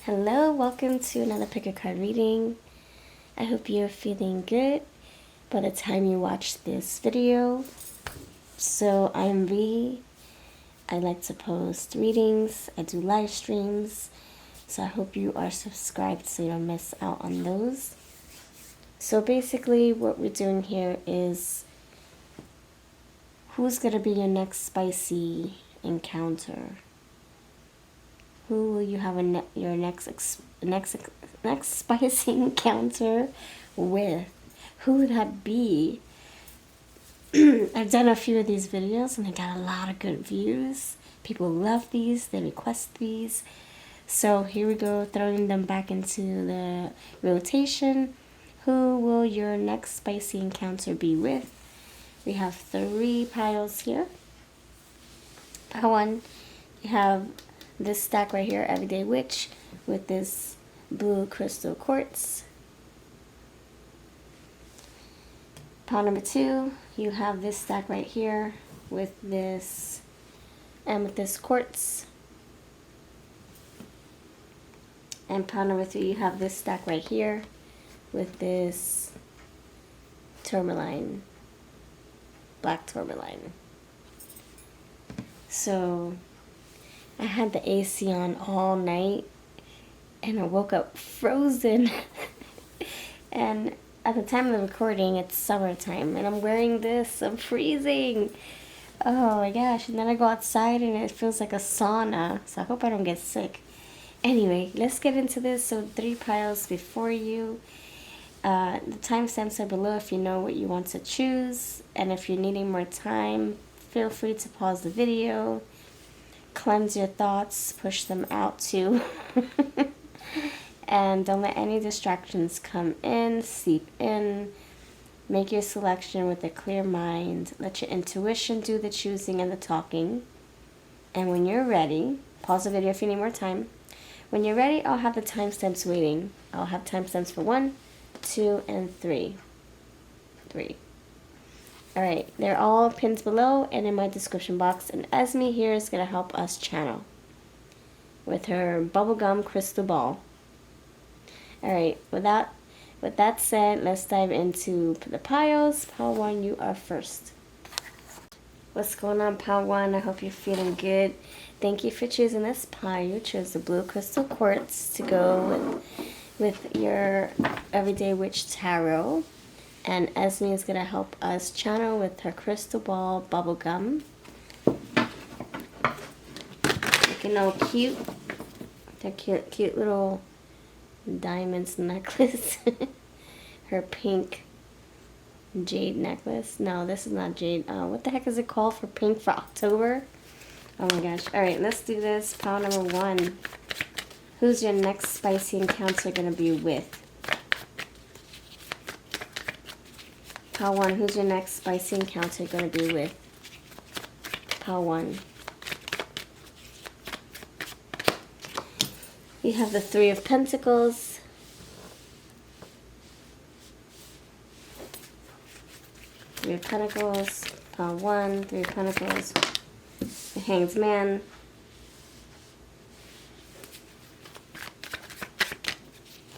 Hello, welcome to another pick a card reading. I hope you're feeling good by the time you watch this video. So I'm V. I like to post readings. I do live streams. So I hope you are subscribed so you don't miss out on those. So basically what we're doing here is who's going to be your next spicy encounter? Who will you have your next spicy encounter with? Who would that be? I've done a few of these videos and I got a lot of good views. People love these. They request these. So here we go, throwing them back into the rotation. Who will your next spicy encounter be with? We have 3 piles here. Pile 1, you have this stack right here, Everyday Witch, with this blue crystal quartz. Pile number 2, you have this stack right here with this quartz. And pile number 3, you have this stack right here with this tourmaline, black tourmaline. So I had the AC on all night and I woke up frozen. And at the time of the recording, it's summertime and I'm wearing this. I'm freezing. Oh my gosh. And then I go outside and it feels like a sauna. So I hope I don't get sick. Anyway, let's get into this. So 3 piles before you. The timestamps are below if you know what you want to choose. And if you're needing more time, feel free to pause the video. Cleanse your thoughts, push them out too. And don't let any distractions come in, seep in. Make your selection with a clear mind. Let your intuition do the choosing and the talking. And when you're ready, pause the video if you need more time. When you're ready, I'll have the timestamps waiting. I'll have timestamps for 1, 2, and 3. 3. Alright, they're all pinned below and in my description box. And Esme here is going to help us channel with her bubblegum crystal ball. Alright, with that said, let's dive into the piles. Pile 1, you are first. What's going on, pile 1? I hope you're feeling good. Thank you for choosing this pile. You chose the blue crystal quartz to go with your Everyday Witch Tarot. And Esme is going to help us channel with her crystal ball bubblegum. Looking all cute. Their cute little diamonds necklace. Her pink jade necklace. No, this is not jade. What the heck is it called for pink for October? Oh my gosh. Alright, let's do this. Pile number 1. Who's your next spicy encounter going to be with? Pile 1, who's your next spicy encounter going to be with? Pile 1. You have the 3 of Pentacles. Three of Pentacles. Pile 1, 3 of Pentacles. The Hanged Man.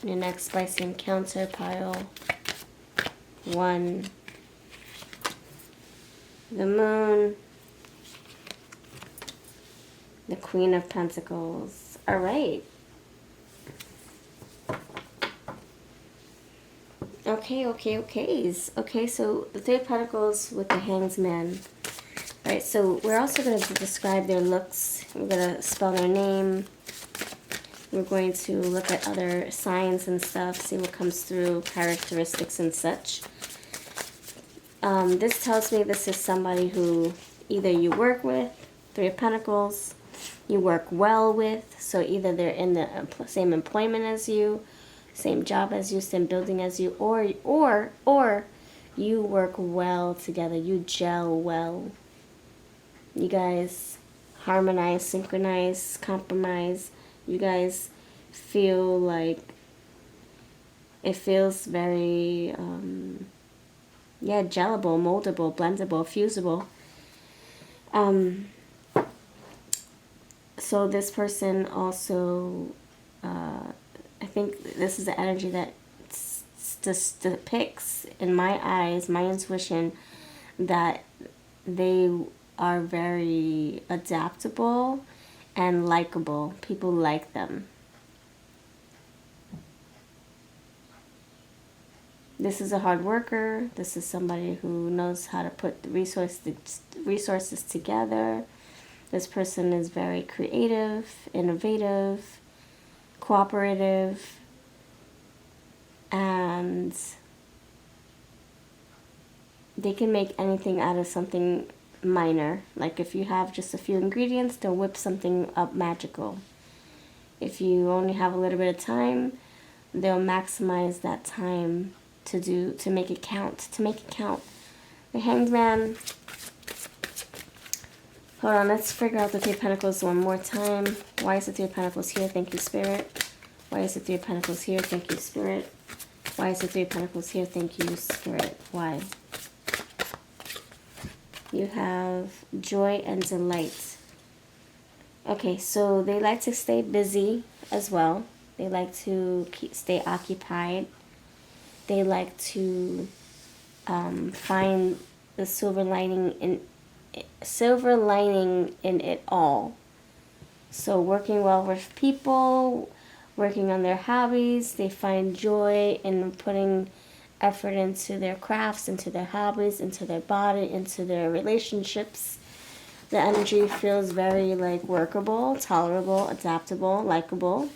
Your next spicy encounter, pile 1, the Moon, the Queen of Pentacles. All right. Okay, so the 3 of Pentacles with the Hanged Man. All right, so we're also going to describe their looks. We're going to spell their name. We're going to look at other signs and stuff, see what comes through, characteristics and such. This tells me this is somebody who either you work with, 3 of Pentacles, you work well with, so either they're in the same employment as you, same job as you, same building as you, or you work well together, you gel well. You guys harmonize, synchronize, compromise. You guys feel like it feels very yeah, gellable, moldable, blendable, fusible. So this person also I think this is the energy that just depicts, in my eyes, my intuition, that they are very adaptable and likable. People like them. This is a hard worker. This is somebody who knows how to put the resources together. This person is very creative, innovative, cooperative, and they can make anything out of something minor. Like if you have just a few ingredients, they'll whip something up magical. If you only have a little bit of time, they'll maximize that time to make it count. The Hanged Man. Hold on, let's figure out the Three of Pentacles one more time. Why is the Three of Pentacles here? Thank you, Spirit. Why is the Three of Pentacles here? Thank you, Spirit. Why is the Three of Pentacles here? Thank you, Spirit. Why? You have joy and delight. Okay, so they like to stay busy as well. They like to stay occupied. They like to find the silver lining in it all. So working well with people, working on their hobbies, they find joy in putting effort into their crafts, into their hobbies, into their body, into their relationships. The energy feels very like workable, tolerable, adaptable, likable.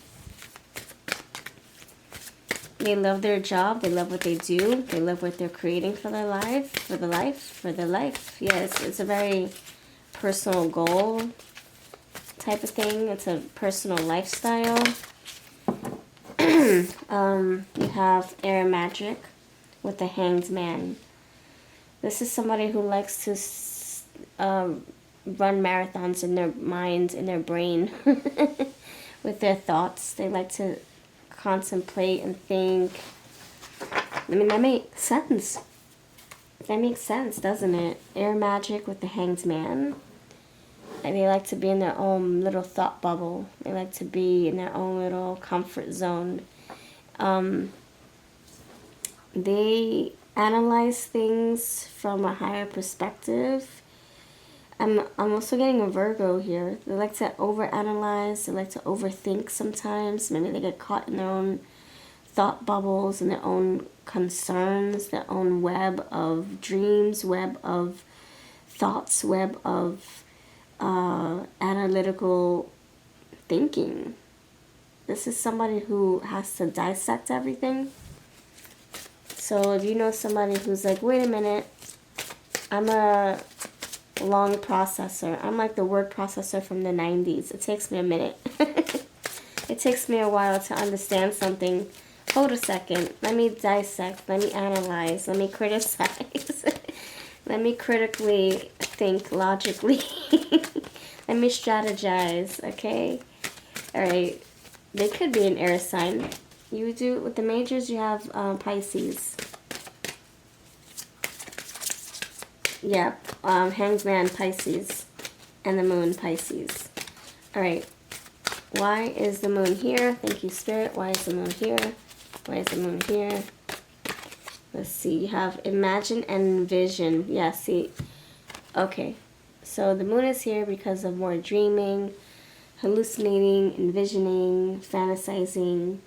They love their job. They love what they do. They love what they're creating for their life, for their life. Yes, it's a very personal goal type of thing. It's a personal lifestyle. You have air magic with the Hanged Man. This is somebody who likes to run marathons in their mind, in their brain, with their thoughts. They like to contemplate and think. I mean, that makes sense. That makes sense, doesn't it? Air magic with the Hanged Man. And they like to be in their own little thought bubble. They like to be in their own little comfort zone. They analyze things from a higher perspective. I'm also getting a Virgo here. They like to overanalyze. They like to overthink sometimes. Maybe they get caught in their own thought bubbles and their own concerns, their own web of dreams, web of thoughts, web of analytical thinking. This is somebody who has to dissect everything. So if you know somebody who's like, wait a minute, I'm a long processor. I'm like the word processor from the 90s. It takes me a minute. It takes me a while to understand something. Hold a second. Let me dissect. Let me analyze. Let me criticize. Let me critically think logically. Let me strategize, okay? All right. They could be an air sign. You do, with the majors, you have Pisces. Yeah, Hanged Man, Pisces. And the Moon, Pisces. All right. Why is the Moon here? Thank you, Spirit. Why is the Moon here? Why is the Moon here? Let's see. You have Imagine and Envision. Yeah, see. Okay. So the Moon is here because of more dreaming, hallucinating, envisioning, fantasizing.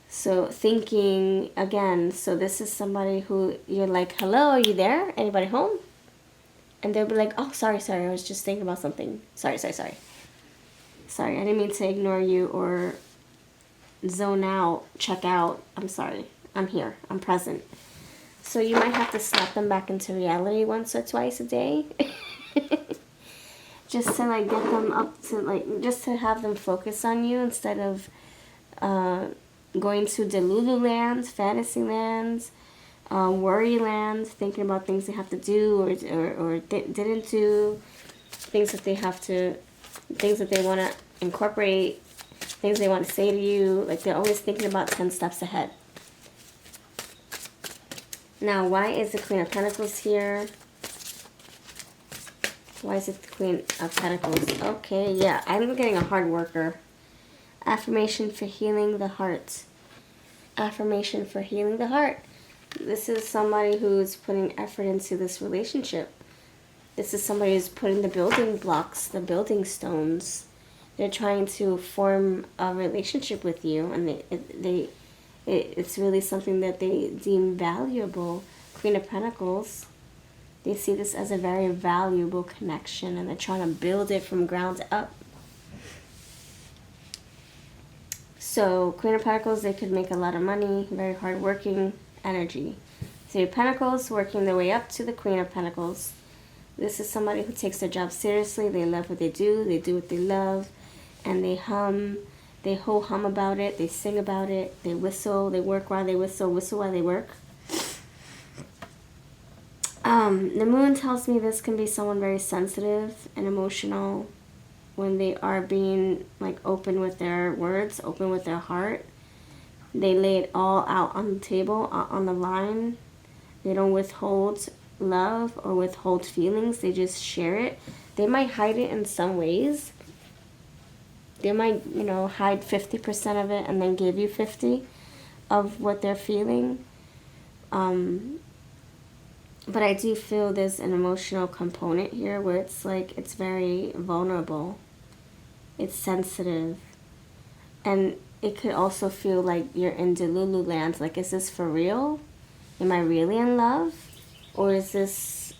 So thinking again. So this is somebody who you're like, hello, are you there? Anybody home? And they'll be like, oh, sorry, I was just thinking about something. Sorry, I didn't mean to ignore you or zone out, check out. I'm sorry. I'm here. I'm present. So you might have to snap them back into reality once or twice a day. Just to like get them up to like, just to have them focus on you instead of going to Delulu lands, fantasy lands, worry lands, thinking about things they have to do or didn't do, things that they have to, things that they want to incorporate, things they want to say to you. Like they're always thinking about 10 steps ahead. Now, why is the Queen of Pentacles here? Why is it the Queen of Pentacles? Okay, yeah, I'm getting a hard worker. Affirmation for healing the heart. Affirmation for healing the heart. This is somebody who's putting effort into this relationship. This is somebody who's putting the building blocks, the building stones. They're trying to form a relationship with you, and it's really something that they deem valuable. Queen of Pentacles. They see this as a very valuable connection, and they're trying to build it from ground up. So, Queen of Pentacles, they could make a lot of money, very hardworking energy. Three of Pentacles, working their way up to the Queen of Pentacles. This is somebody who takes their job seriously. They love what they do what they love, and they hum. They ho-hum about it. They sing about it. They whistle. They work while they whistle. Whistle while they work. The moon tells me this can be someone very sensitive and emotional when they are being like open with their words, open with their heart. They lay it all out on the table, on the line. They don't withhold love or withhold feelings. They just share it. They might hide it in some ways. They might, hide 50% of it and then give you 50 of what they're feeling. But I do feel there's an emotional component here where it's like, it's very vulnerable. It's sensitive. And it could also feel like you're in Delulu land. Like, is this for real? Am I really in love? Or is this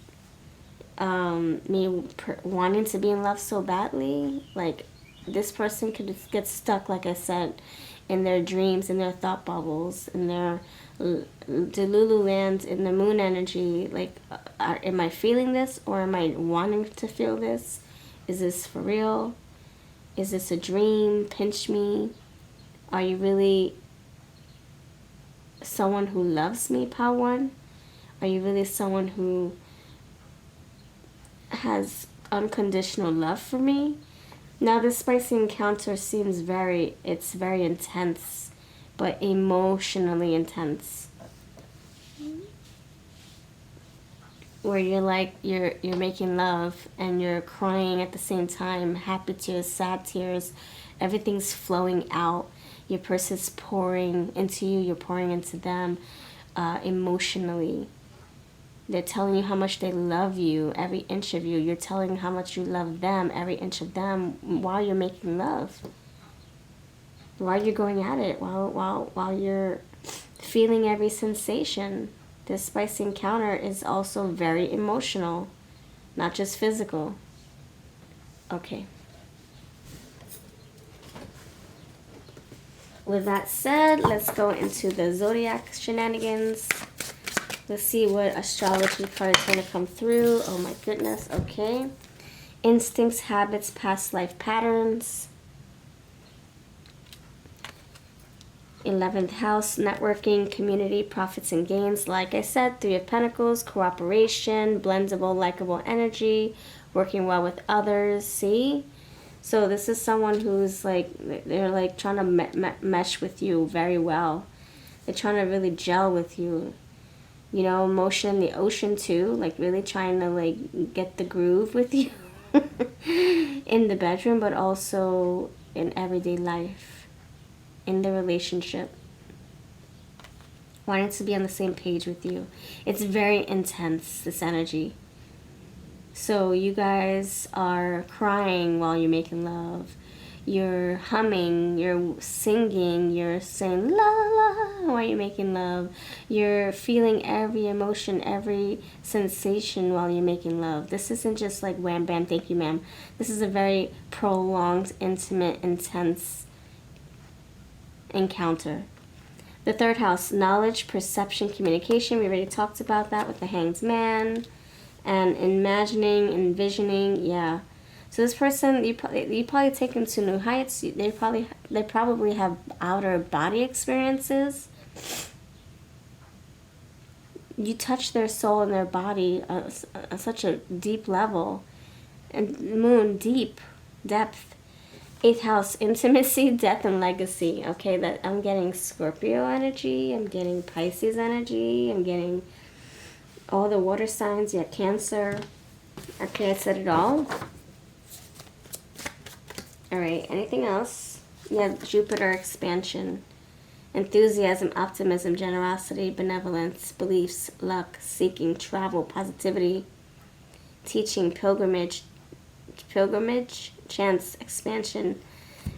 me wanting to be in love so badly? Like, this person could get stuck, like I said, in their dreams, in their thought bubbles, in their Delulu land, in the moon energy. Like, am I feeling this, or am I wanting to feel this? Is this for real? Is this a dream? Pinch me. Are you really someone who loves me, Pile 1? Are you really someone who has unconditional love for me? Now, this spicy encounter seems very intense, but emotionally intense. Where you're like, you're making love and you're crying at the same time, happy tears, sad tears, everything's flowing out. Your person's pouring into you, you're pouring into them emotionally. They're telling you how much they love you, every inch of you. You're telling how much you love them, every inch of them, while you're making love. While you're going at it, while you're feeling every sensation. This spicy encounter is also very emotional, not just physical. Okay. With that said, let's go into the zodiac shenanigans. Let's see what astrology card is going to come through. Oh my goodness. Okay. Instincts, habits, past life patterns. 11th house, networking, community, profits and gains. Like I said, 3 of Pentacles, cooperation, blendable, likable energy, working well with others. See? So this is someone who's like, they're like trying to mesh with you very well. They're trying to really gel with you. Motion in the ocean too, like really trying to like get the groove with you in the bedroom, but also in everyday life, in the relationship, wanting to be on the same page with you. It's very intense, this energy. So you guys are crying while you're making love. You're humming, you're singing, you're saying la la while you're making love. You're feeling every emotion, every sensation while you're making love. This isn't just like wham bam, thank you ma'am. This is a very prolonged, intimate, intense encounter. The 3rd house, knowledge, perception, communication. We already talked about that with the Hanged Man. And imagining, envisioning, yeah. So this person, you probably take them to new heights. They probably have outer body experiences. You touch their soul and their body at such a deep level. And moon, deep, depth. 8th house, intimacy, death, and legacy. Okay, that I'm getting Scorpio energy. I'm getting Pisces energy. I'm getting all the water signs. Yeah, Cancer. Okay, I said it all. All right, anything else? Yeah, Jupiter expansion. Enthusiasm, optimism, generosity, benevolence, beliefs, luck, seeking, travel, positivity, teaching, pilgrimage, chance, expansion,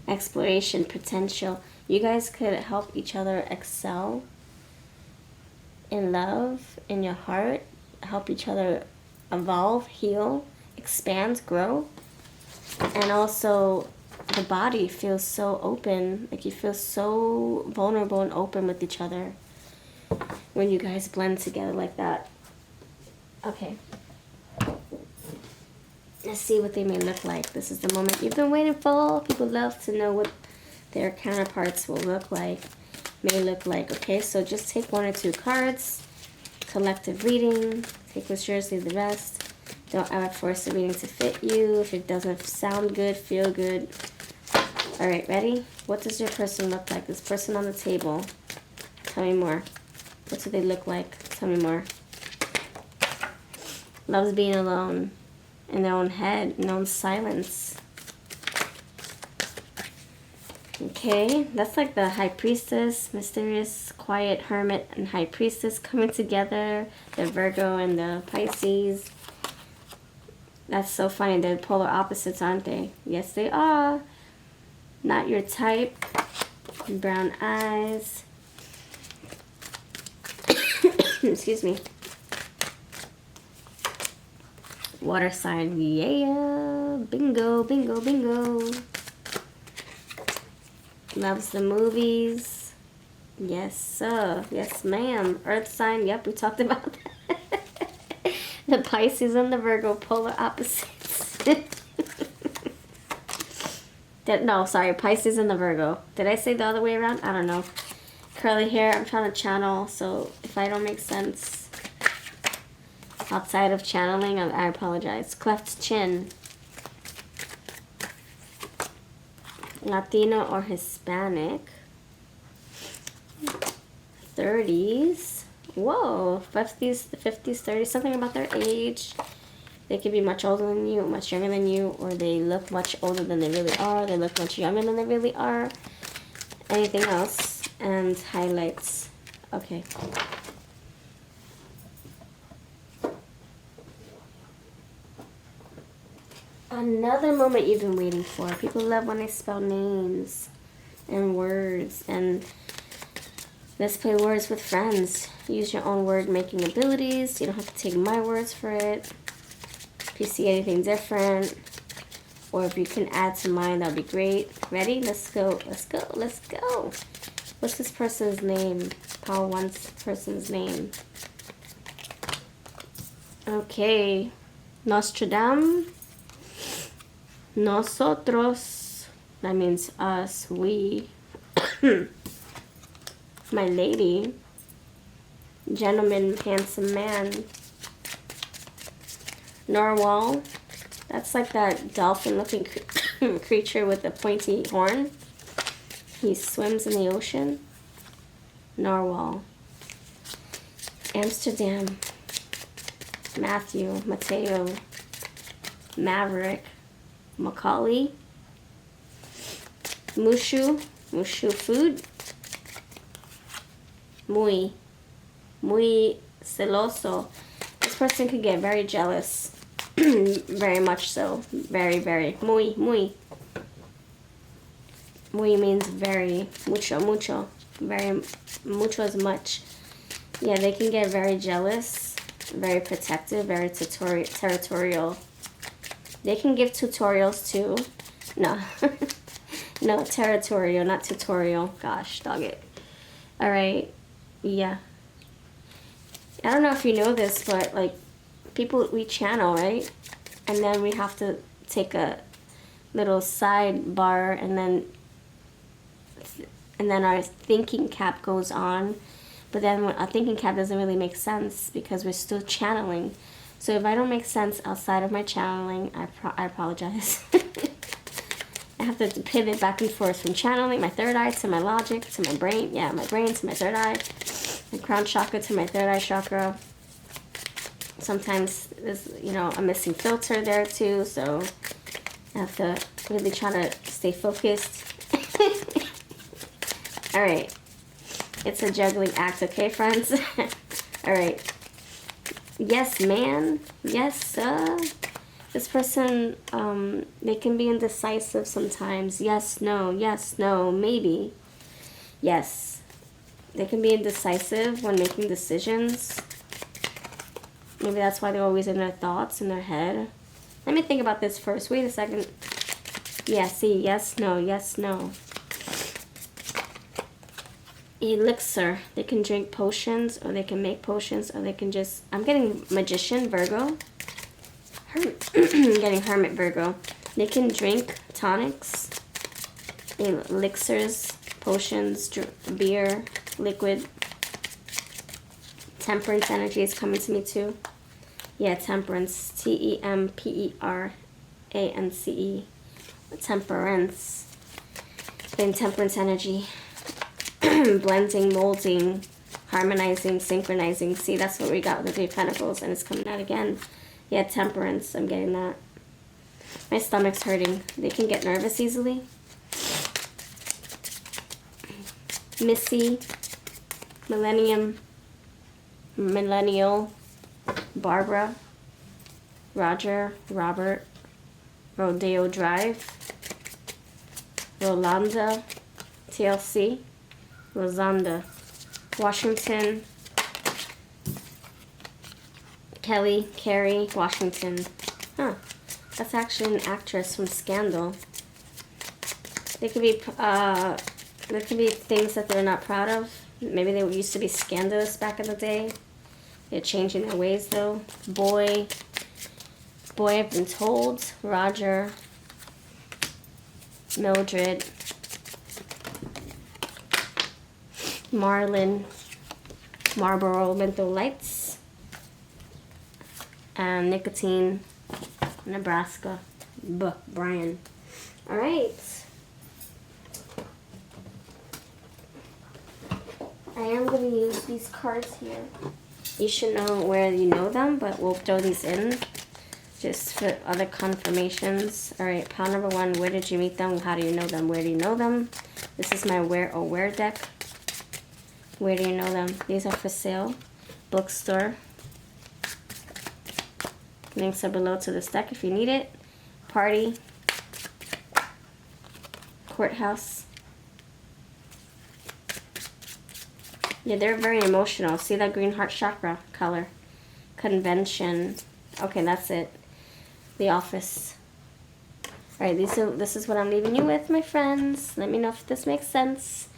exploration, potential. You guys could help each other excel in love, in your heart, help each other evolve, heal, expand, grow. And also the body feels so open, like you feel so vulnerable and open with each other when you guys blend together like that. Okay. Let's see what they may look like. This is the moment you've been waiting for. People love to know what their counterparts will look like, may look like. Okay, so just take 1 or 2 cards. Collective reading. Take what's yours, leave the rest. Don't ever force the reading to fit you. If it doesn't sound good, feel good. All right, ready? What does your person look like? This person on the table. Tell me more. What do they look like? Tell me more. Loves being alone. In their own head, in their own silence. Okay, that's like the High Priestess, mysterious, quiet hermit and High Priestess coming together. The Virgo and the Pisces. That's so funny. They're polar opposites, aren't they? Yes, they are. Not your type. Brown eyes. Excuse me. Water sign, yeah, bingo, bingo, bingo. Loves the movies. Yes, sir. Yes, ma'am. Earth sign, yep, we talked about that. The Pisces and the Virgo, polar opposites. No, sorry, Pisces and the Virgo. Did I say the other way around? I don't know. Curly hair, I'm trying to channel, so if I don't make sense outside of channeling, I apologize. Cleft chin. Latino or Hispanic. 30s. Whoa. 50s, 30s. Something about their age. They could be much older than you, much younger than you, or they look much older than they really are. They look much younger than they really are. Anything else? And highlights. Okay. Another moment you've been waiting for. People love when I spell names and words. And let's play words with friends. Use your own word making abilities. You don't have to take my words for it. If you see anything different, or if you can add to mine, that'd be great. Ready? Let's go. Let's go. Let's go. What's this person's name? Power One's person's name. Okay. Nostradamus. Nosotros, that means us, we. My lady. Gentleman, handsome man. Narwhal, that's like that dolphin-looking creature with a pointy horn. He swims in the ocean. Narwhal. Amsterdam. Matthew, Mateo. Maverick. Macaulay, Mushu food, muy celoso. This person could get very jealous, very much so, very, muy. Muy means very, mucho, very, mucho is much. Yeah, they can get very jealous, very protective, very territorial. They can give tutorials too. No. No, territorial, not tutorial. Gosh, dog it. Alright. Yeah. I don't know if you know this, but like people, we channel, right? And then we have to take a little sidebar and then our thinking cap goes on. But then our thinking cap doesn't really make sense because we're still channeling. So if I don't make sense outside of my channeling, I apologize. I have to pivot back and forth from channeling, my third eye, to my logic, to my brain. Yeah, my brain to my third eye. My crown chakra to my third eye chakra. Sometimes there's, a missing filter there too. So I have to really try to stay focused. All right. It's a juggling act, okay, friends? All right. Yes, man. Yes, this person, they can be indecisive sometimes. Yes, no, maybe. Yes. They can be indecisive when making decisions. Maybe that's why they're always in their thoughts, in their head. Let me think about this first. Wait a second. Yeah, see, yes, no. Elixir. They can drink potions, or they can make potions, or they can just... I'm getting magician, Virgo. I'm getting hermit, Virgo. They can drink tonics, elixirs, potions, beer, liquid. Temperance energy is coming to me too. Yeah, temperance. Temperance. Temperance. Getting temperance energy. Blending, molding, harmonizing, synchronizing. See, that's what we got with the Three of Pentacles, and it's coming out again. Yeah, temperance. I'm getting that. My stomach's hurting. They can get nervous easily. Missy, millennial, Barbara, Roger, Robert, Rodeo Drive, Rolanda, TLC, Rosanda, Washington, Kelly, Carrie, Washington. Huh. That's actually an actress from Scandal. They could be, there could be things that they're not proud of. Maybe they used to be scandalous back in the day. They're changing their ways though. Boy, I've been told. Roger, Mildred, Marlin, Marlboro Menthol Lights, and Nicotine, Nebraska, Brian. All right. I am going to use these cards here. You should know where you know them, but we'll throw these in just for other confirmations. All right, pile number 1, where did you meet them? How do you know them? Where do you know them? This is my where or where deck. Where do you know them? These are for sale. Bookstore. Links are below to this deck if you need it. Party. Courthouse. Yeah, they're very emotional. See that green heart chakra color? Convention. Okay, that's it. The office. Alright, this is what I'm leaving you with, my friends. Let me know if this makes sense.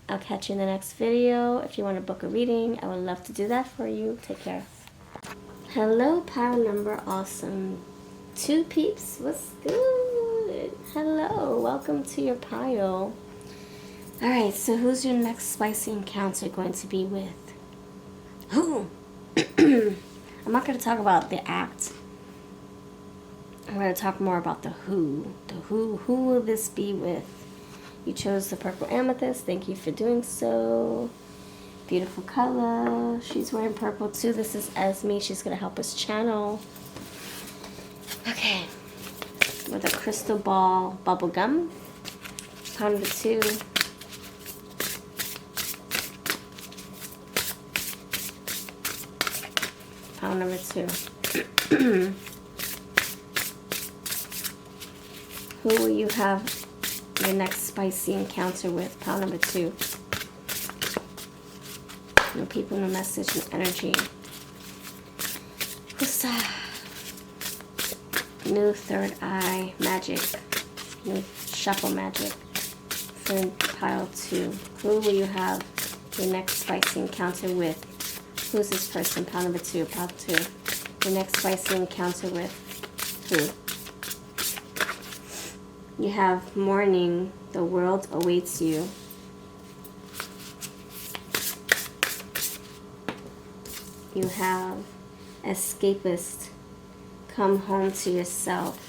I'll catch you in the next video. If you want to book a reading, I would love to do that for you. Take care. Hello, pile number awesome. 2 peeps. What's good? Hello. Welcome to your pile. Alright, so who's your next spicy encounter going to be with? Who? I'm not going to talk about the act. I'm going to talk more about the who. The who. Who will this be with? You chose the purple amethyst. Thank you for doing so. Beautiful color. She's wearing purple too. This is Esme. She's going to help us channel. Okay. With a crystal ball bubble gum. Pile number 2. Pile number 2. Who will you have your next spicy encounter with? Pile number 2. No people, no message, no energy. Hussa. New third eye magic. New shuffle magic. For pile 2. Who will you have your next spicy encounter with? Who's this person? Pile number 2. Pile 2. Your next spicy encounter with who? You have morning. The world awaits you. You have escapist. Come home to yourself.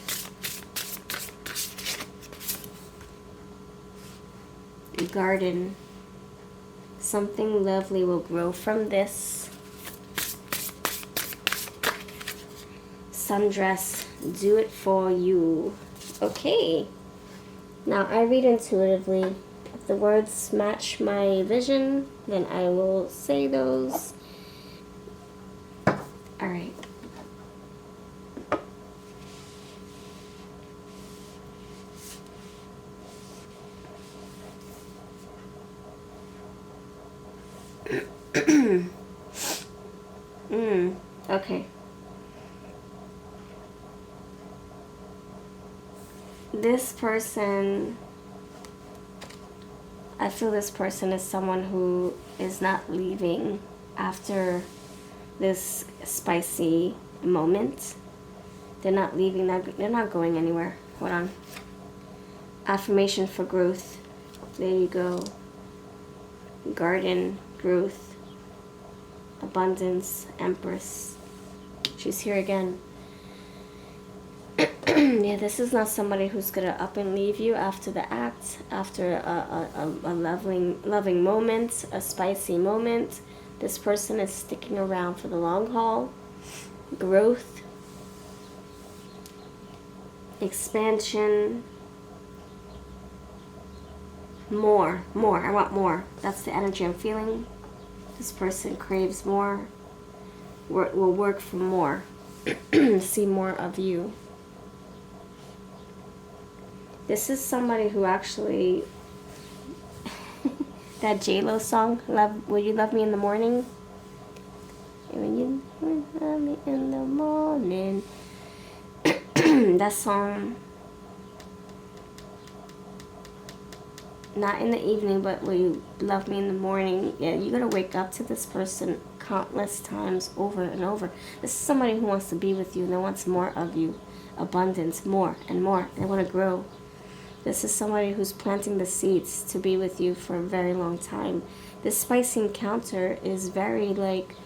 Garden. Something lovely will grow from this. Sundress. Do it for you. Okay. Now I read intuitively. If the words match my vision, then I will say those. All right. Okay. This person, I feel this person is someone who is not leaving after this spicy moment. They're not leaving, they're not going anywhere. Hold on. Affirmation for growth. There you go. Garden, growth, abundance, Empress. She's here again. Yeah, this is not somebody who's gonna up and leave you after the act, after a loving moment, a spicy moment. This person is sticking around for the long haul. Growth, expansion, more. I want more. That's the energy I'm feeling. This person craves more. Will work for more. See more of you. This is somebody who actually, that J-Lo song, Will You Love Me in the Morning? When you love me in the morning. That song, not in the evening, but will you love me in the morning? Yeah, you're going to wake up to this person countless times over and over. This is somebody who wants to be with you and they wants more of you. Abundance, more and more. They want to grow. This is somebody who's planting the seeds to be with you for a very long time. This spicy encounter is very, like,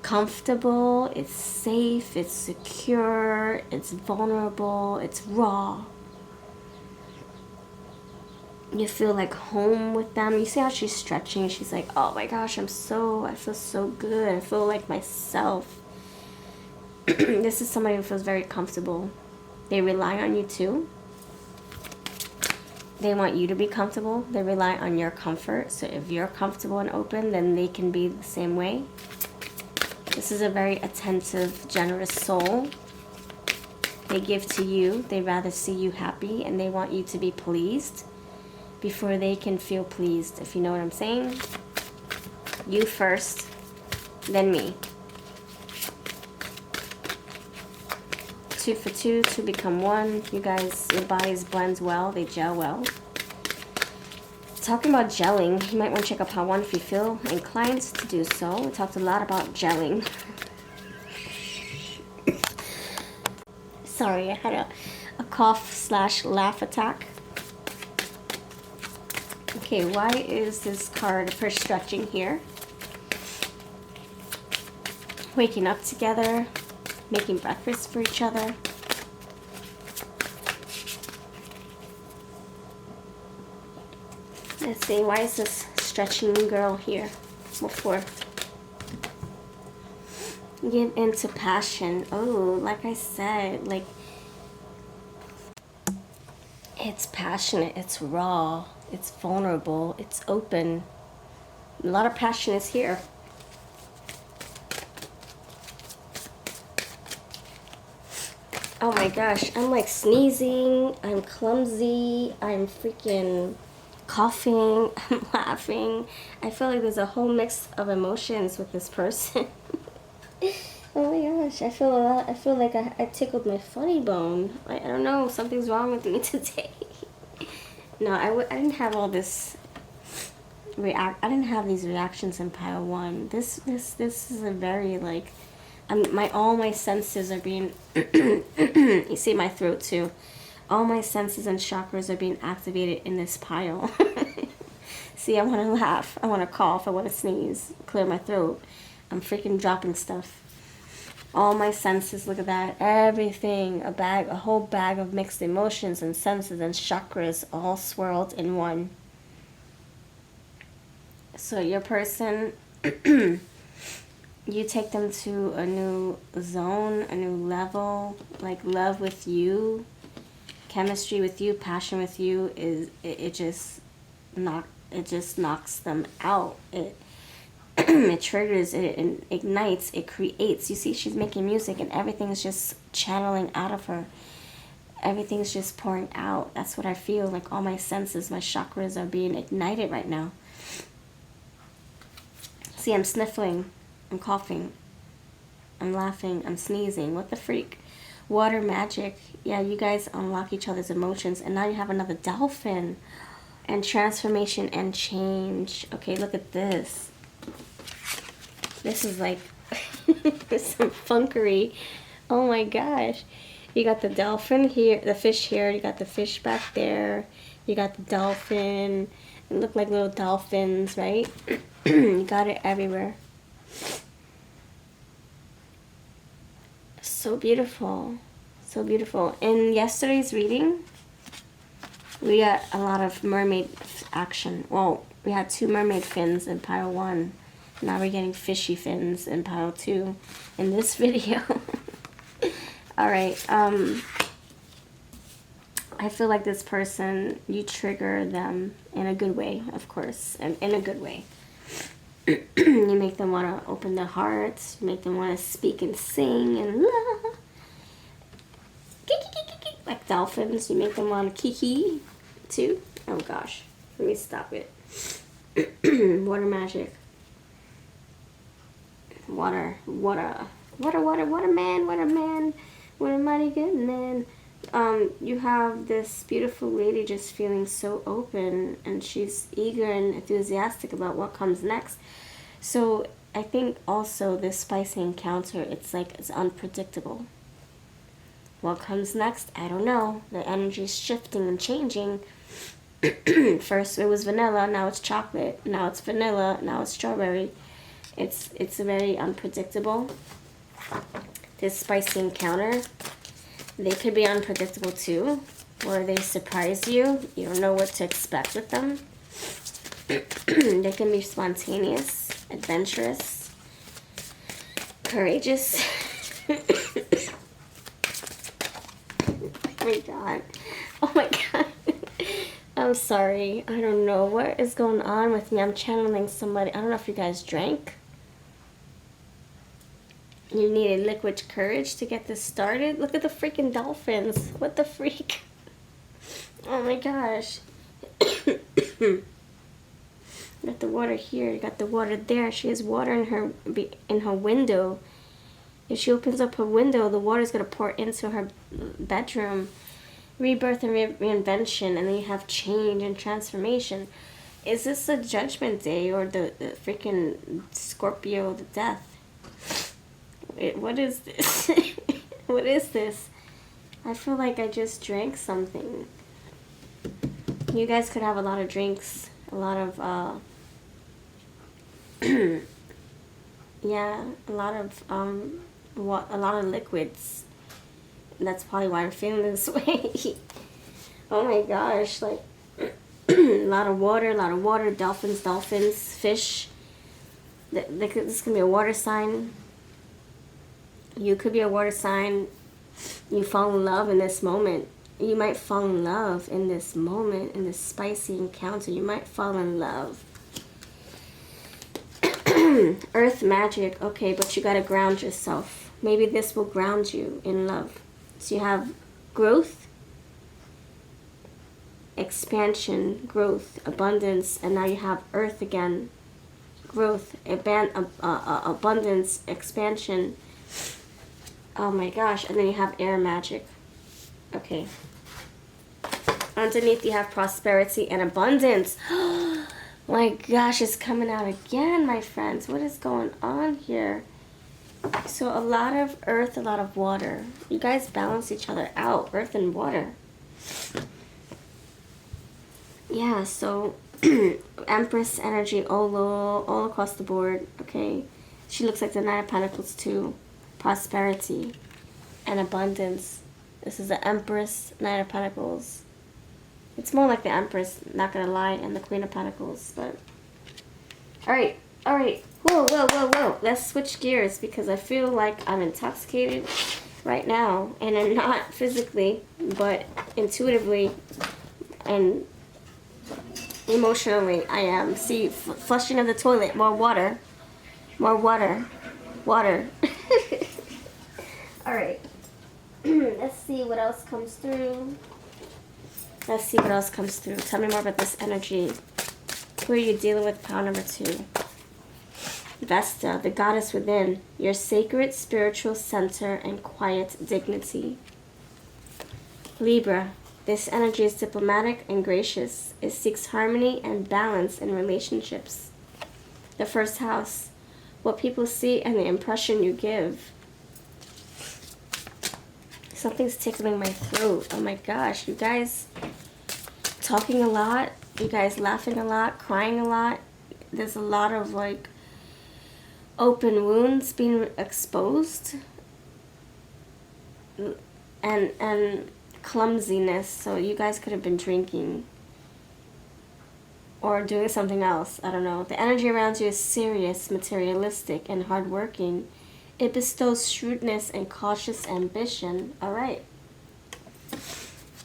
comfortable, it's safe, it's secure, it's vulnerable, it's raw. You feel like home with them. You see how she's stretching? She's like, oh my gosh, I feel so good. I feel like myself. This is somebody who feels very comfortable. They rely on you too. They want you to be comfortable. They rely on your comfort. So if you're comfortable and open, then they can be the same way. This is a very attentive, generous soul. They give to you. They rather see you happy and they want you to be pleased before they can feel pleased, if you know what I'm saying. You first, then me. 2 for 2 to become 1. You guys, your bodies blend well, they gel well. Talking about gelling, you might want to check out part 1 if you feel inclined to do so. We talked a lot about gelling. Sorry, I had a cough/laugh attack. Okay, why is this card for stretching here? Waking up together, making breakfast for each other. Let's see, why is this stretching girl here? What for? Give into passion. Oh, like I said, like, it's passionate, it's raw, it's vulnerable, it's open. A lot of passion is here. Oh my gosh, I'm like sneezing, I'm clumsy, I'm freaking coughing, I'm laughing. I feel like there's a whole mix of emotions with this person. Oh my gosh, I feel like I tickled my funny bone. I don't know, something's wrong with me today. No, I didn't have all this I didn't have these reactions in pile 1. This is a very, like, all my senses are being you see my throat too. All my senses and chakras are being activated in this pile. See, I want to laugh, I want to cough, I want to sneeze, clear my throat. I'm freaking dropping stuff. All my senses, look at that, everything, a whole bag of mixed emotions and senses and chakras all swirled in one. So your person, you take them to a new zone, a new level, like love with you, chemistry with you, passion with you, it just just knocks them out. It it triggers, it ignites, it creates. You see, she's making music and everything's just channeling out of her. Everything's just pouring out. That's what I feel. Like all my senses, my chakras are being ignited right now. See, I'm sniffling, I'm coughing, I'm laughing, I'm sneezing. What the freak? Water magic. Yeah, you guys unlock each other's emotions. And now you have another dolphin. And transformation and change. Okay, look at this. This is like some funkery. Oh my gosh. You got the dolphin here, the fish here. You got the fish back there. You got the dolphin. It look like little dolphins, right? You got it everywhere. So beautiful. So beautiful. In yesterday's reading, we got a lot of mermaid action. Well, we had 2 mermaid fins in pile 1. Now we're getting fishy fins in pile 2 in this video. Alright, I feel like this person, you trigger them in a good way, of course, and in a good way. You make them want to open their hearts, you make them want to speak and sing and like dolphins. You make them want to kiki too. Oh gosh, let me stop it. Water magic. Water man, what a man. What a mighty good man. You have this beautiful lady just feeling so open, and she's eager and enthusiastic about what comes next. So I think also this spicy encounter, it's like it's unpredictable. What comes next? I don't know. The energy's shifting and changing. First it was vanilla, now it's chocolate, now it's vanilla, now it's strawberry. It's very unpredictable. This spicy encounter, they could be unpredictable too, or they surprise you. You don't know what to expect with them. They can be spontaneous, adventurous, courageous. Oh my god. Oh my god. I'm sorry. I don't know what is going on with me. I'm channeling somebody. I don't know if you guys drank. You needed liquid courage to get this started. Look at the freaking dolphins. What the freak? Oh my gosh. You got the water here. You got the water there. She has water in her window. If she opens up her window, the water is going to pour into her bedroom. Rebirth and reinvention. And then you have change and transformation. Is this a judgment day or the freaking Scorpio, the death? What is this? What is this? I feel like I just drank something. You guys could have a lot of drinks, a lot of yeah, a lot of liquids. That's probably why I'm feeling this way. Oh my gosh, like a lot of water, dolphins, fish. This can be a water sign. You could be a water sign. You fall in love in this moment. You might fall in love in this moment, in this spicy encounter. You might fall in love. Earth magic. Okay, but you got to ground yourself. Maybe this will ground you in love. So you have growth, expansion, growth, abundance, and now you have earth again. Growth, abundance, expansion. Oh my gosh, and then you have air magic. Okay. Underneath you have prosperity and abundance. My gosh, it's coming out again, my friends. What is going on here? So a lot of earth, a lot of water. You guys balance each other out, earth and water. Yeah, so Empress energy all across the board, okay? She looks like the Nine of Pentacles too. Prosperity and abundance. This is the Empress, Nine of Pentacles. It's more like the Empress, not gonna lie, and the Queen of Pentacles, but... Alright. Whoa. Let's switch gears because I feel like I'm intoxicated right now. And I'm not physically, but intuitively. And Emotionally, I am. See, flushing of the toilet. More water. More water. Water. Alright. Let's see what else comes through. Let's see what else comes through. Tell me more about this energy. Who are you dealing with? Pile number 2. Vesta, the goddess within. Your sacred spiritual center and quiet dignity. Libra, this energy is diplomatic and gracious. It seeks harmony and balance in relationships. The first house, what people see and the impression you give. Something's tickling my throat. Oh my gosh, you guys talking a lot. You guys laughing a lot, crying a lot. There's a lot of like open wounds being exposed. And clumsiness. So you guys could have been drinking or doing something else. I don't know. The energy around you is serious, materialistic, and hardworking. It bestows shrewdness and cautious ambition. All right.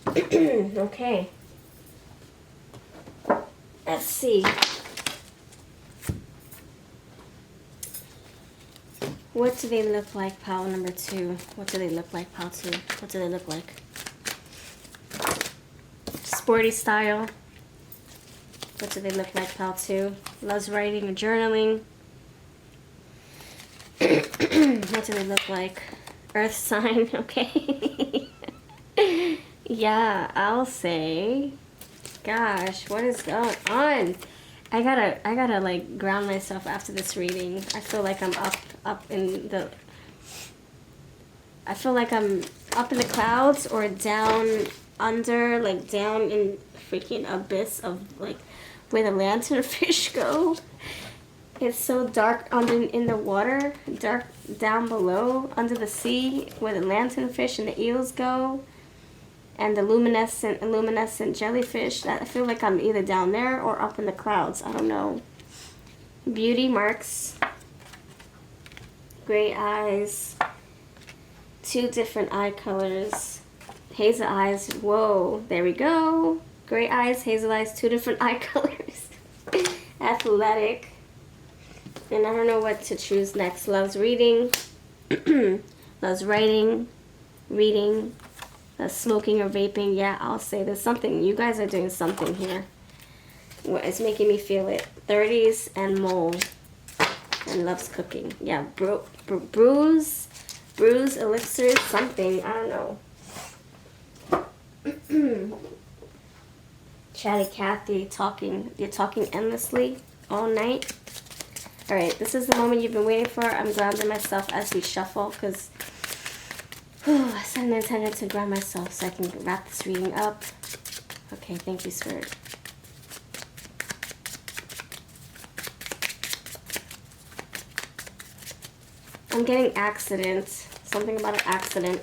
Okay. Let's see. What do they look like, pile number 2? What do they look like, pile 2? What do they look like? Sporty style. What do they look like, pile 2? Loves writing and journaling. What do they look like? Earth sign, okay. Yeah, I'll say. Gosh, what is going on? I gotta like ground myself after this reading. I feel like I'm up in the clouds or down under, like down in freaking abyss of like where the lanternfish go. It's so dark under in the water, dark down below under the sea where the lanternfish and the eels go, and the luminescent jellyfish. That I feel like I'm either down there or up in the clouds. I don't know. Beauty marks, gray eyes, 2 different eye colors, hazel eyes. Whoa, there we go. Gray eyes, hazel eyes, 2 different eye colors. Athletic. And I don't know what to choose next. Loves reading. Loves writing. Reading. Smoking or vaping. Yeah, I'll say there's something. You guys are doing something here. It's making me feel it. 30s and mole. And loves cooking. Yeah, brews, elixirs, something. I don't know. Chatty Cathy, talking. You're talking endlessly all night. Alright, this is the moment you've been waiting for. I'm grounding myself as we shuffle because I set an intention to ground myself so I can wrap this reading up. Okay, thank you, Spirit. I'm getting accident. Something about an accident.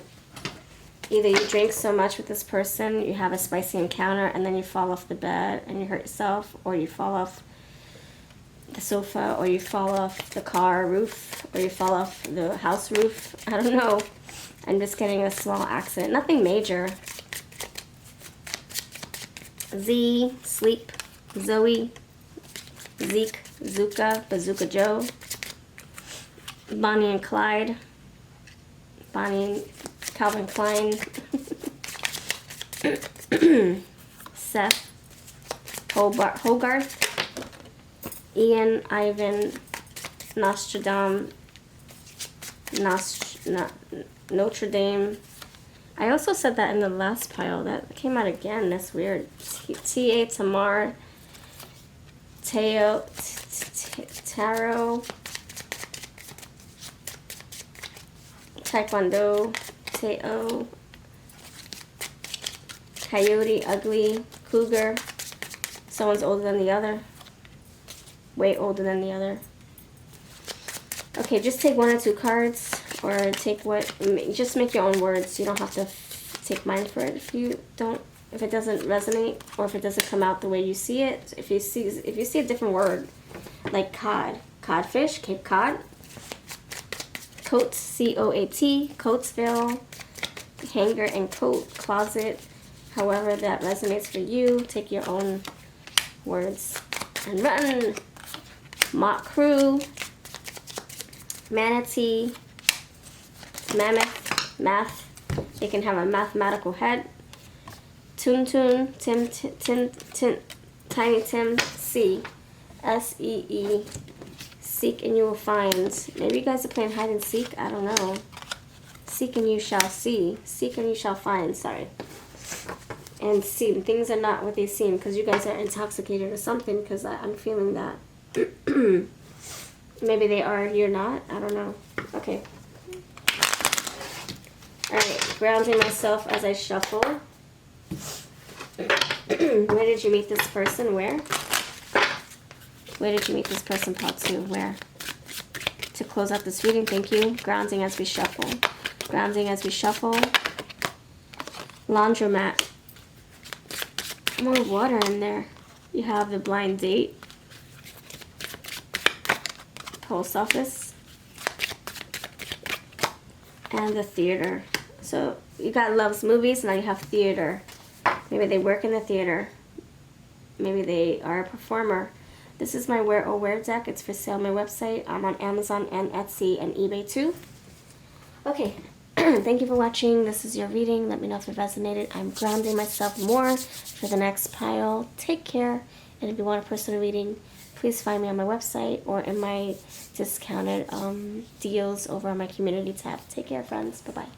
Either you drink so much with this person, you have a spicy encounter, and then you fall off the bed and you hurt yourself, or you fall off the sofa, or you fall off the car roof, or you fall off the house roof. I don't know. I'm just getting a small accident. Nothing major. Z, sleep, Zoe, Zeke, Zuka, Bazooka Joe, Bonnie and Clyde, Bonnie and Calvin Klein, Seth, Hogarth, Ian, Ivan, Nostradam, Notre Dame. I also said that in the last pile. That came out again. That's weird. T.A. Tamar, Teo, Taro, Taekwondo, Teo, Coyote, Ugly, Cougar. Someone's older than the other. Way older than the other. Okay, just take 1 or 2 cards, or take what. Just make your own words. You don't have to take mine for it if you don't. If it doesn't resonate, or if it doesn't come out the way you see it. If you see a different word, like cod, codfish, Cape Cod, coats, C-O-A-T, Coatesville, hanger and coat, closet. However that resonates for you. Take your own words and run. Mock crew, manatee, mammoth, math. They can have a mathematical head. Tim, Tiny Tim, C, S-E-E. Seek and you will find. Maybe you guys are playing hide and seek. I don't know. Seek and you shall see. Seek and you shall find. Sorry. And see. Things are not what they seem because you guys are intoxicated or something because I'm feeling that. Maybe they are. You're not. I don't know. Okay. Alright. Grounding myself as I shuffle. Where did you meet this person? Where? Where did you meet this person? Part 2. Where? To close out this reading, thank you. Grounding as we shuffle. Grounding as we shuffle. Laundromat. More water in there. You have the blind date. Post office. And the theater. So you got loves movies, now you have theater. Maybe they work in the theater. Maybe they are a performer. This is my Wear or Wear deck. It's for sale on my website. I'm on Amazon and Etsy and eBay too. Okay, thank you for watching. This is your reading. Let me know if it resonated. I'm grounding myself more for the next pile. Take care. And if you want a personal reading, please find me on my website or in my discounted deals over on my community tab. Take care, friends. Bye-bye.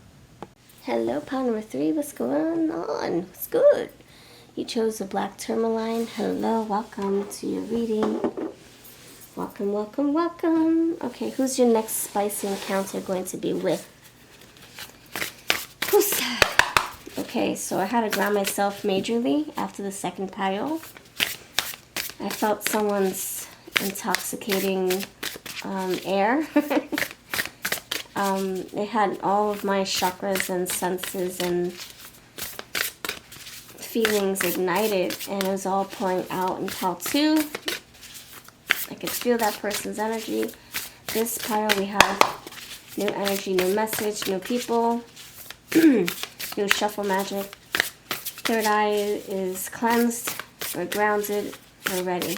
Hello, pile number 3. What's going on? What's good? You chose the black tourmaline. Hello, welcome to your reading. Welcome, welcome, welcome. Okay, who's your next spicy encounter going to be with? Okay, so I had to ground myself majorly after the second pile. I felt someone's intoxicating air. It had all of my chakras and senses and feelings ignited, and it was all pouring out in pile 2. I could feel that person's energy. This pile we have new energy, new message, new people, new shuffle magic. Third eye is cleansed, we're grounded, we're ready.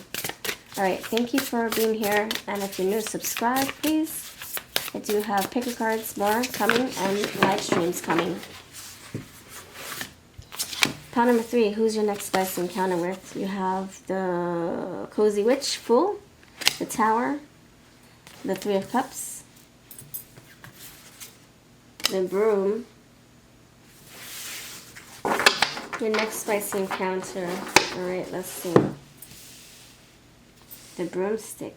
Alright, thank you for being here, and if you're new, subscribe please. I do have pick-a-cards more coming and live streams coming. Pile number 3, who's your next spicy encounter with? You have the Cozy Witch, Fool, the Tower, the 3 of Cups, the Broom. Your next spicy encounter. Alright, let's see. The Broomstick.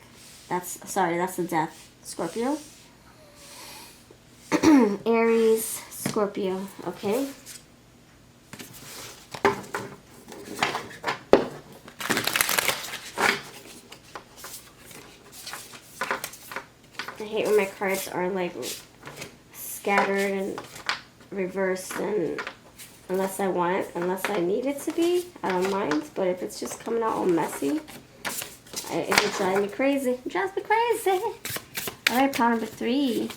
That's the Death. Scorpio. Aries, Scorpio. Okay. I hate when my cards are like scattered and reversed, and unless I want it, unless I need it to be, I don't mind. But if it's just coming out all messy, it would drive me crazy. It drives me crazy. Alright, pile number 3.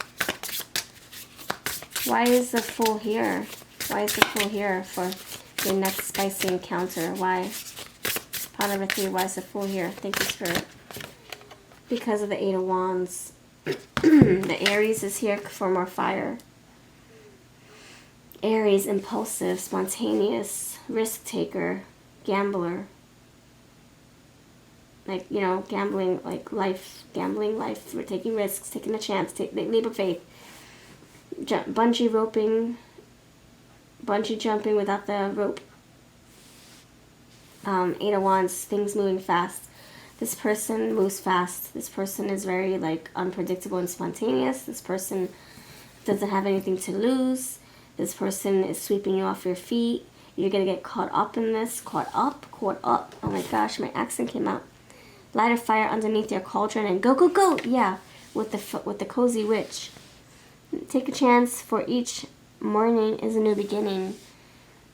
Why is the Fool here? Why is the Fool here for your next spicy encounter? Why? Pile number 3, why is the Fool here? Thank you, Spirit. Because of the 8 of Wands. The Aries is here for more fire. Aries, impulsive, spontaneous, risk taker, gambler. Like, you know, gambling, like life, gambling life. We're taking risks, taking a chance, take the leap of faith. Bungee jumping without the rope. 8 of Wands, things moving fast. This person moves fast. This person is very, like, unpredictable and spontaneous. This person doesn't have anything to lose. This person is sweeping you off your feet. You're going to get caught up in this. Caught up. Oh my gosh, my accent came out. Light a fire underneath your cauldron and go, go, go. Yeah, with the Cozy Witch. Take a chance, for each morning is a new beginning.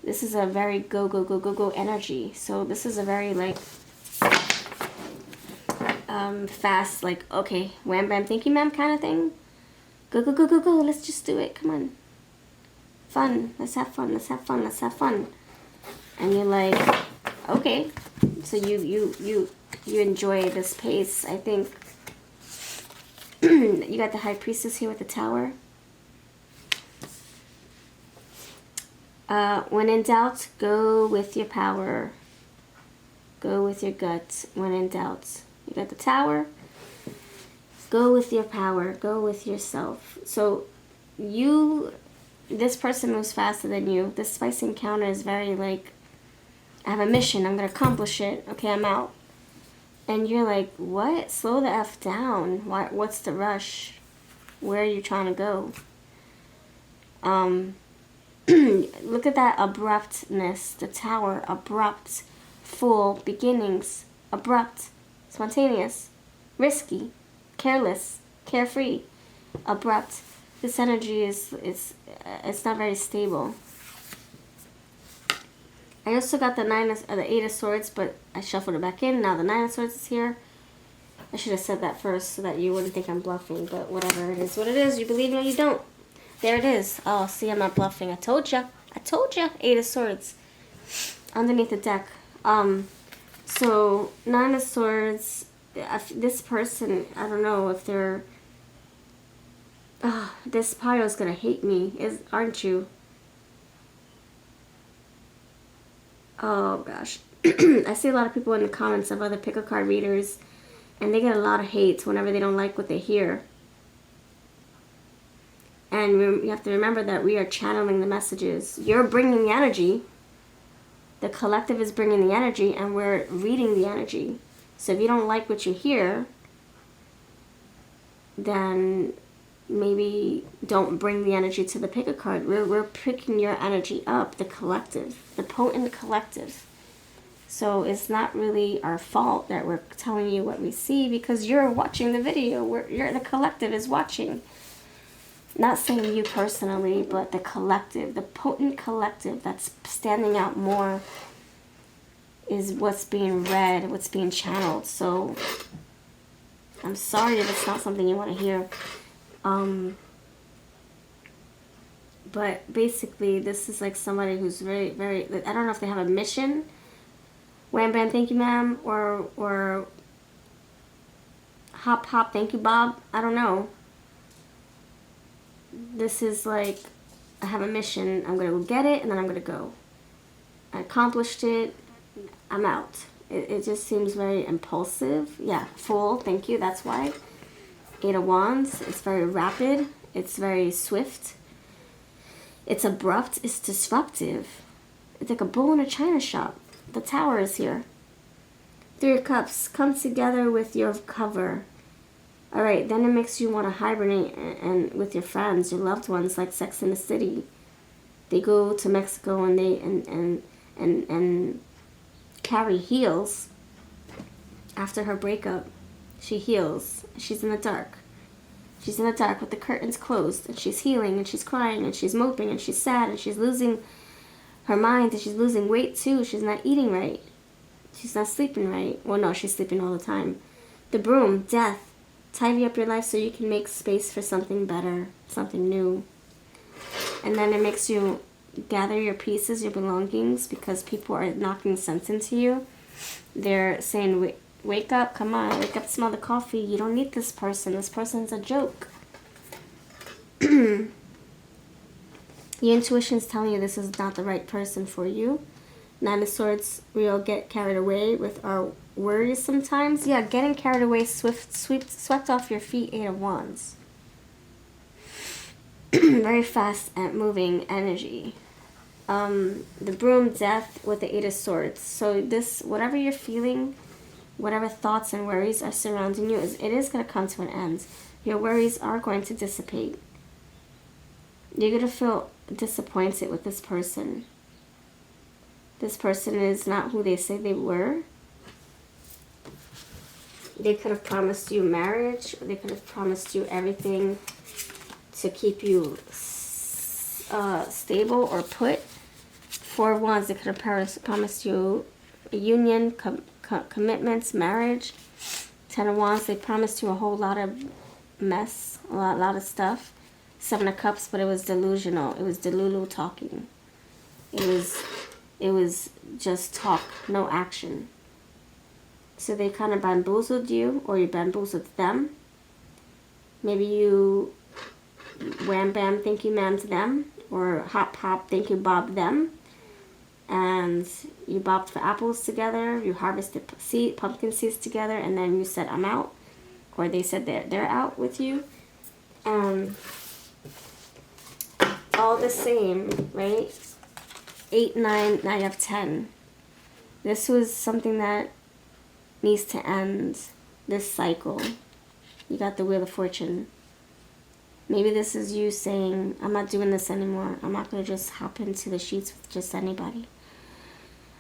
This is a very go, go, go, go, go energy. So this is a very, like, fast, like, okay, wham, bam, thank you, ma'am, kind of thing. Go, go, go, go, go, let's just do it, come on. Fun, let's have fun, let's have fun, let's have fun. And you're like, okay, So you enjoy this pace, I think. You got the High Priestess here with the Tower. When in doubt, go with your power. Go with your gut when in doubt. You got the Tower. Go with your power. Go with yourself. So this person moves faster than you. This spicy encounter is very like, I have a mission. I'm going to accomplish it. Okay, I'm out. And you're like, what? Slow the F down. What's the rush? Where are you trying to go? Look at that abruptness. The Tower. Abrupt. Full. Beginnings. Abrupt. Spontaneous. Risky. Careless. Carefree. Abrupt. This energy it's not very stable. I also got the Eight of Swords, but I shuffled it back in. Now the Nine of Swords is here. I should have said that first so that you wouldn't think I'm bluffing, but whatever, it is what it is. You believe me or you don't. There it is. Oh, see, I'm not bluffing. I told ya. I told ya. Eight of Swords. Underneath the deck. So, Nine of Swords, this person, I don't know if they're... this Pyro's gonna hate me, aren't you? Oh gosh. I see a lot of people in the comments of other pick-a-card readers, and they get a lot of hate whenever they don't like what they hear. And you have to remember that we are channeling the messages. You're bringing the energy. The collective is bringing the energy, and we're reading the energy. So if you don't like what you hear, then maybe don't bring the energy to the pick-a-card. We're picking your energy up, the collective, the potent collective. So it's not really our fault that we're telling you what we see, because you're watching the video. The collective is watching. Not saying you personally, but the collective, the potent collective that's standing out more is what's being read, what's being channeled. So I'm sorry if it's not something you want to hear. But basically, this is like somebody who's very, very, I don't know if they have a mission. Wham Bam, thank you, ma'am. Or Hop Hop, thank you, Bob. I don't know. This is like, I have a mission. I'm going to go get it, and then I'm going to go. I accomplished it. I'm out. It just seems very impulsive. Yeah, full, thank you. That's why. Eight of Wands. It's very rapid. It's very swift. It's abrupt. It's disruptive. It's like a bull in a china shop. The Tower is here. Three of Cups. Come together with your cover. Alright, then it makes you want to hibernate and with your friends, your loved ones, like Sex in the City. They go to Mexico and they and carry heels after her breakup. She heals. She's in the dark. She's in the dark with the curtains closed, and she's healing, and she's crying, and she's moping, and she's sad, and she's losing her mind, and she's losing weight too. She's not eating right. She's not sleeping right. Well, no, she's sleeping all the time. The Broom, Death. Tidy up your life so you can make space for something better, something new. And then it makes you gather your pieces, your belongings, because people are knocking sense into you. They're saying, wake up, come on, wake up, smell the coffee. You don't need this person. This person's a joke. Your intuition's telling you this is not the right person for you. Nine of Swords, we all get carried away with our worries sometimes. Yeah, getting carried away, swept off your feet. Eight of Wands. Very fast and moving energy. The Broom, Death with the Eight of Swords. So this, whatever you're feeling, whatever thoughts and worries are surrounding you, it is going to come to an end. Your worries are going to dissipate. You're going to feel disappointed with this person. This person is not who they say they were. They could have promised you marriage. They could have promised you everything to keep you stable or put. Four of Wands, they could have promised you a union, commitments, marriage. Ten of Wands, they promised you a whole lot of mess, a lot of stuff. Seven of Cups, but it was delusional. It was delulu talking. It was just talk, no action. So they kind of bamboozled you, or you bamboozled them. Maybe you wham bam thank you ma'am to them, or hop hop thank you bob them. And you bobbed for apples together, you harvested pumpkin seeds together, and then you said I'm out, or they said they're out with you. All the same, right? 8, 9 out of 10. This was something that needs to end, this cycle. You got the Wheel of Fortune. Maybe this is you saying, I'm not doing this anymore. I'm not going to just hop into the sheets with just anybody.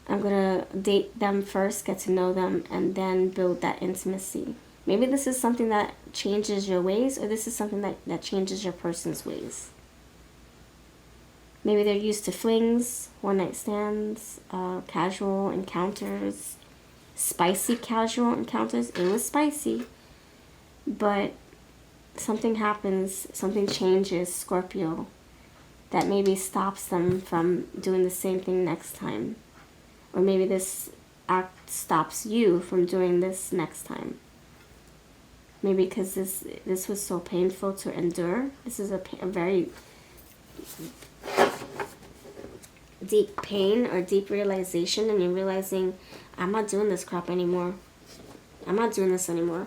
I'm going to date them first, get to know them, and then build that intimacy. Maybe this is something that changes your ways, or this is something that changes your person's ways. Maybe they're used to flings, one-night stands, casual encounters, spicy casual encounters. It was spicy, but something happens, something changes, Scorpio, that maybe stops them from doing the same thing next time. Or maybe this act stops you from doing this next time. Maybe because this was so painful to endure. This is a very deep pain or deep realization, and you're realizing, I'm not doing this crap anymore. I'm not doing this anymore.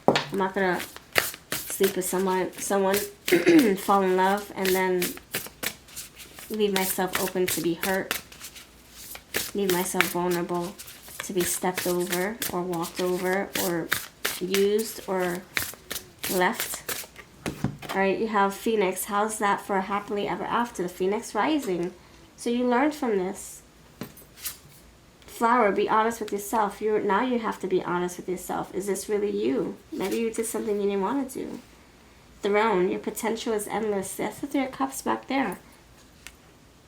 I'm not gonna sleep with someone fall in love, and then leave myself open to be hurt, leave myself vulnerable to be stepped over or walked over or used or left. Alright, you have Phoenix. How's that for a happily ever after? The Phoenix rising. So you learned from this. Flower, be honest with yourself. Now you have to be honest with yourself. Is this really you? Maybe you did something you didn't want to do. Throne, your potential is endless. That's the Three of Cups back there.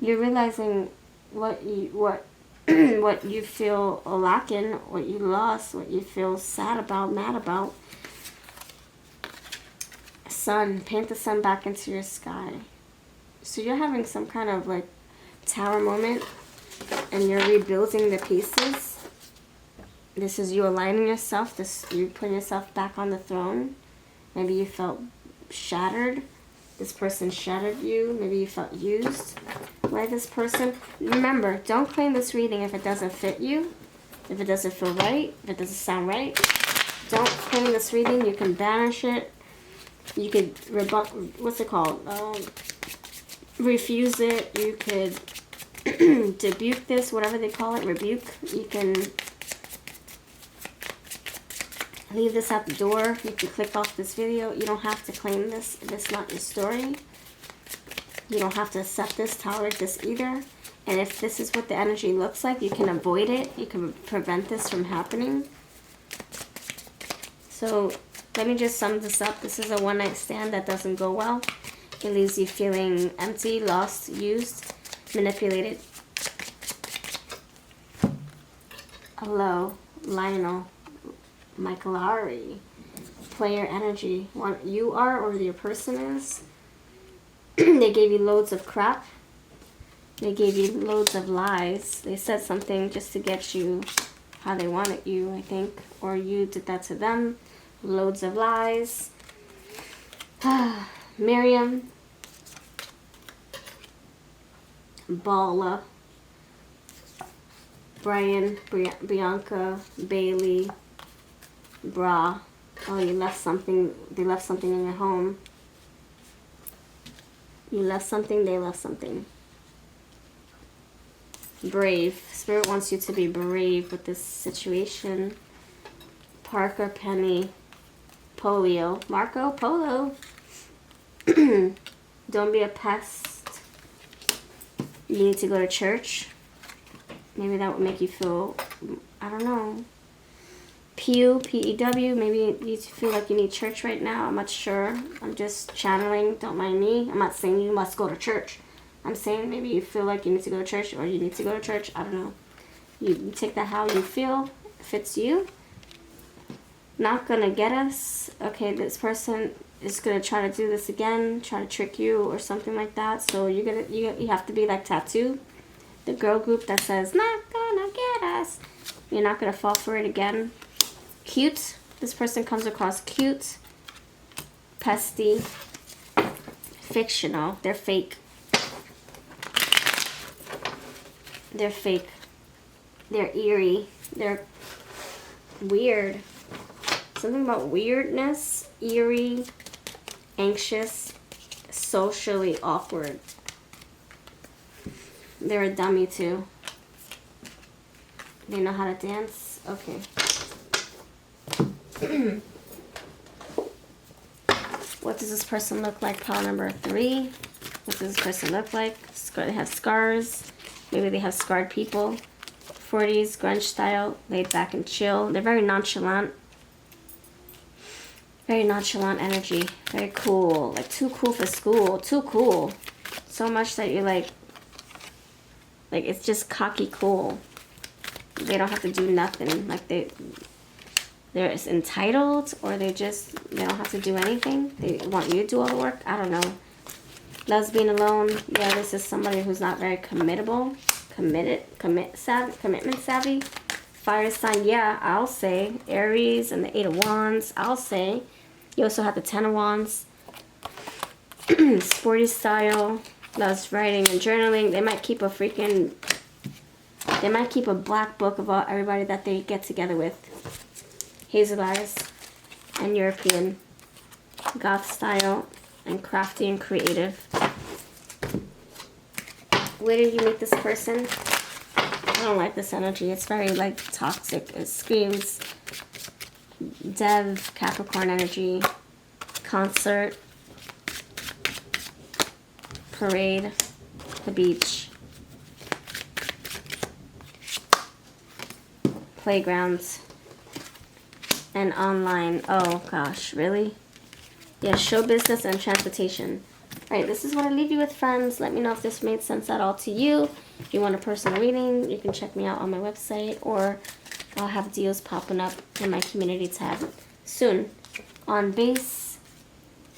You're realizing what you feel lacking, what you lost, what you feel sad about, mad about. Sun, paint the sun back into your sky. So you're having some kind of like tower moment, and you're rebuilding the pieces. This is you aligning yourself. You putting yourself back on the throne. Maybe you felt shattered. This person shattered you. Maybe you felt used by this person. Remember, don't claim this reading if it doesn't fit you, if it doesn't feel right, if it doesn't sound right. Don't claim this reading. You can banish it. You could what's it called? Refuse it. You could rebuke this, whatever they call it, rebuke. You can leave this at the door. You can click off this video. You don't have to claim this if it's not your story. You don't have to accept this, tolerate this either. And if this is what the energy looks like, you can avoid it. You can prevent this from happening. So let me just sum this up. This is a one-night stand that doesn't go well. It leaves you feeling empty, lost, used, manipulated. Hello, Lionel, Michaelari. Player energy. What you are or your person is. They gave you loads of crap. They gave you loads of lies. They said something just to get you how they wanted you, I think. Or you did that to them. Loads of lies. Miriam. Bala. Brian. Bianca. Bailey. Bra. Oh, you left something. They left something in your home. You left something, they left something. Brave. Spirit wants you to be brave with this situation. Parker, Penny, Polio. Marco Polo. Don't be a pest. You need to go to church. Maybe that would make you feel, I don't know. Pew, P-E-W, maybe you feel like you need church right now. I'm not sure. I'm just channeling. Don't mind me. I'm not saying you must go to church. I'm saying maybe you feel like you need to go to church, or you need to go to church. I don't know. You take that how you feel. If it's you. Not gonna get us. Okay, this person is gonna try to do this again, try to trick you or something like that. So you have to be like Tattoo, the girl group that says not gonna get us. You're not gonna fall for it again. Cute. This person comes across cute, pesty, fictional. They're fake. They're fake. They're eerie. They're weird. Something about weirdness, eerie, anxious, socially awkward. They're a dummy too. They know how to dance? Okay. What does this person look like? Pile number 3. What does this person look like? They have scars. Maybe they have scarred people. 40s, grunge style, laid back and chill. They're very nonchalant. Very nonchalant energy. Very cool. Like too cool for school. Too cool. So much that you're like it's just cocky cool. They don't have to do nothing. Like they're entitled, or they don't have to do anything. They want you to do all the work. I don't know. Loves being alone. Yeah, this is somebody who's not very commitment savvy. Fire sign, yeah, I'll say. Aries and the 8 of Wands, I'll say. You also have the 10 of Wands. Sporty style. Loves writing and journaling. They might keep a black book about everybody that they get together with. Hazel eyes and European. Goth style and crafty and creative. Where did you meet this person? I don't like this energy. It's very like toxic. It screams Dev, Capricorn energy, concert, parade, the beach, playgrounds, and online. Oh gosh, really? Yeah, show business and transportation. Alright, this is what I leave you with, friends. Let me know if this made sense at all to you. If you want a personal reading, you can check me out on my website, or I'll have deals popping up in my community tab soon. On base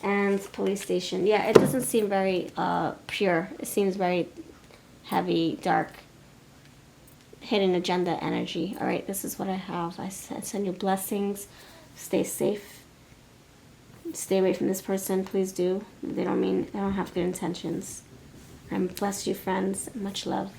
and police station. Yeah, it doesn't seem very pure. It seems very heavy, dark, hidden agenda energy. Alright, this is what I have. I send you blessings. Stay safe. Stay away from this person, please do. They don't have good intentions. I'm blessed you, friends. Much love.